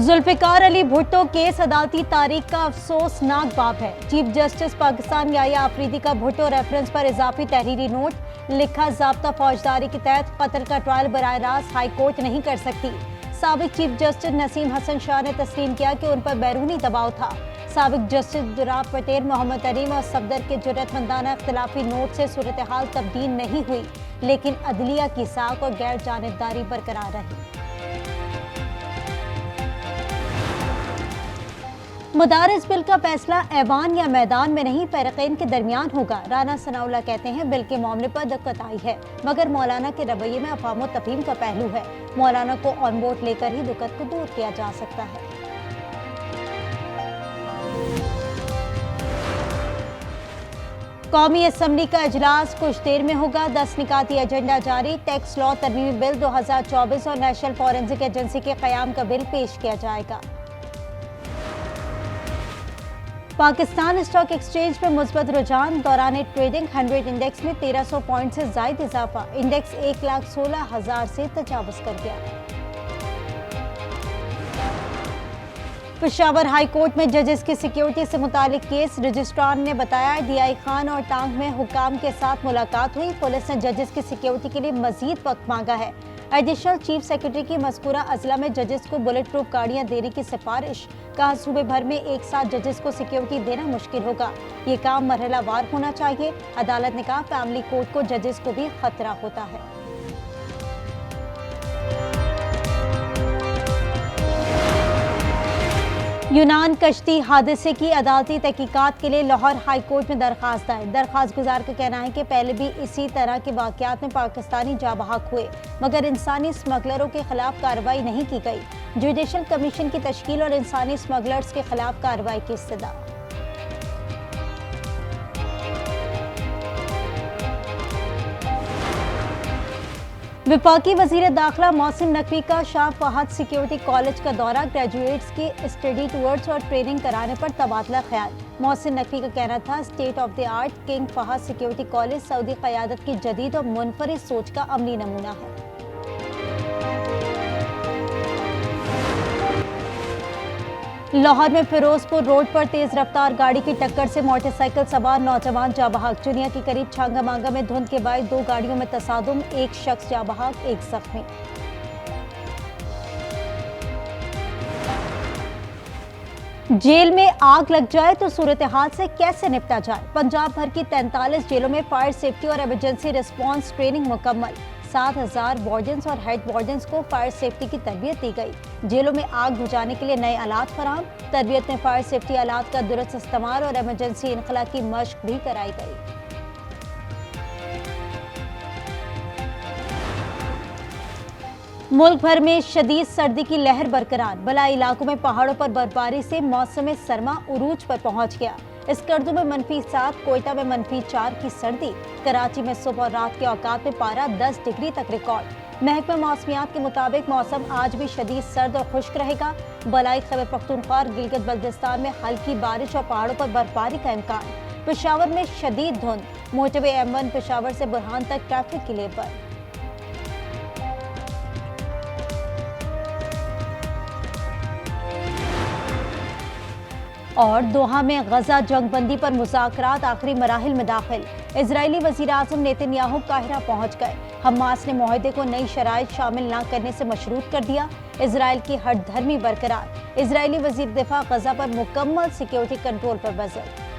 Zulfikar Ali Bhutto case अदालती तारीख का अफसोसनाक बाब है। चीफ जस्टिस पाकिस्तान याया आफरीदी का भुट्टो रेफरेंस पर इजाफी तहरीरी नोट लिखा, ज़ाब्ता फौजदारी के तहत कत्ल का ट्रायल बराह रास्त हाई कोर्ट नहीं कर सकती। साबिक चीफ जस्टिस नसीम हसन शाह ने तस्लीम किया कि उन पर बैरूनी दबाव था। साबिक जस्टिस दुराब पटेल, मोहम्मद अलीम और सफदर के जुर्रतमंदाना इख्तिलाफी नोट से सूरत हाल तब्दील नहीं हुई, लेकिन अदलिया की साख और गैर जानिबदारी बरकरार रही। मदारिस बिल का फैसला ऐवान या मैदान में नहीं, फरीकैन के दरमियान होगा। राना सनाउल्लाह कहते हैं बिल के मामले पर दिक्कत आई है, मगर मौलाना के रवैये में अफाम तफहीम का पहलू है। मौलाना को ऑन बोर्ड लेकर ही दिक्कत को दूर किया जा सकता है। कौमी असम्बली का इजलास कुछ देर में होगा। 10 निकाती एजेंडा जारी। टैक्स लॉ तरमीमी बिल 2024 और नेशनल फॉरेंसिक एजेंसी के क़याम का बिल पेश किया जाएगा। पाकिस्तान स्टॉक एक्सचेंज में मुस्बत रुझान। दौरान ट्रेडिंग 100 इंडेक्स में 1300 पॉइंट से जायद इजाफा। इंडेक्स 1,16,000 से तजावुज कर गया। पेशावर हाई कोर्ट में जजेस की सिक्योरिटी से मुतालिक केस। रजिस्ट्रार ने बताया DI खान और टांग में हुकाम के साथ मुलाकात हुई। पुलिस ने जजेस की सिक्योरिटी के लिए मजीद वक्त मांगा है। एडिशनल चीफ सेक्रेटरी की मज़कूरा अजला में जजेस को बुलेट प्रूफ गाड़ियां देने की सिफारिश। कहा, सूबे भर में एक साथ जजेस को सिक्योरिटी देना मुश्किल होगा। ये काम मरहलावार होना चाहिए। अदालत ने कहा, फैमिली कोर्ट को जजेस को भी खतरा होता है। यूनान कश्ती हादसे की अदालती तहकीकात के लिए लाहौर हाई कोर्ट में दरखास्त दायर। दरखास्त गुजार का कहना है कि पहले भी इसी तरह के वाक़यात में पाकिस्तानी जाबहक हुए, मगर इंसानी स्मगलरों के खिलाफ कार्रवाई नहीं की गई। जुडिशल कमीशन की तश्कील और इंसानी स्मगलर्स के खिलाफ कार्रवाई की इस्तदा। वफाकी वज़ीर दाखिला मोहसिन नकवी का शाह फहद सिक्योरिटी कॉलेज का दौरा। ग्रेजुएट्स की स्टडी टूर्स और ट्रेनिंग कराने पर तबादला ख्याल। मोहसिन नकवी का कहना था, state of the art King Fahd security college Saudi क़यादत की जदीद और मुनफरिद सोच का अमली नमूना है। लाहौर में फिरोजपुर रोड पर तेज रफ्तार गाड़ी की टक्कर से मोटरसाइकिल सवार नौजवान जाबहक। चुनिया के करीब छांगा मांगा में धुंध के बाद 2 गाड़ियों में तसादुम। एक शख्स जाबहक, एक जख्मी। जेल में आग लग जाए तो सूरत हाल से कैसे निपटा जाए। पंजाब भर की 43 जेलों में फायर सेफ्टी और इमरजेंसी रिस्पांस ट्रेनिंग मुकम्मल। 7,000 वार्डन्स और हेड वार्डन्स को फायर सेफ्टी की तरबियत दी गई। जेलों में आग बुझाने के लिए नए आलात फराहम। तरबियत में फायर सेफ्टी आलात का दुरुस्त इस्तेमाल और इमरजेंसी इनखला की मशक भी कराई गई। मुल्क भर में शदीद सर्दी की लहर बरकरार। बलाई इलाकों में पहाड़ों पर बर्फबारी से मौसम सरमा उरूज पर पहुंच गया। स्कर्दू में -7, कोयटा में -4 की सर्दी। कराची में सुबह और रात के औकात में पारा 10 डिग्री तक रिकॉर्ड। महकमा मौसमियात के मुताबिक मौसम आज भी शदीद सर्द और खुश्क रहेगा। बलाई खैबर पख्तूनख्वा और गिलगित बल्तिस्तान में हल्की बारिश और पहाड़ों पर बर्फबारी का इम्कान। पेशावर में शदीद धुंध। मोटरवे M1 पेशावर से बुरहान तक ट्रैफिक के लिए बंद। और दोहा में गजा जंगबंदी पर मुज़ाकरात आखिरी मराहिल में दाखिल। इजरायली वज़ीर-ए-आज़म नेतन्याहू काहिरा पहुंच गए। हमास ने मुआहदे को नई शराइत शामिल न करने से मशरूत कर दिया। इजराइल की हठधर्मी बरकरार। इजरायली वज़ीर दिफा गजा पर मुकम्मल सिक्योरिटी कंट्रोल पर बज़र।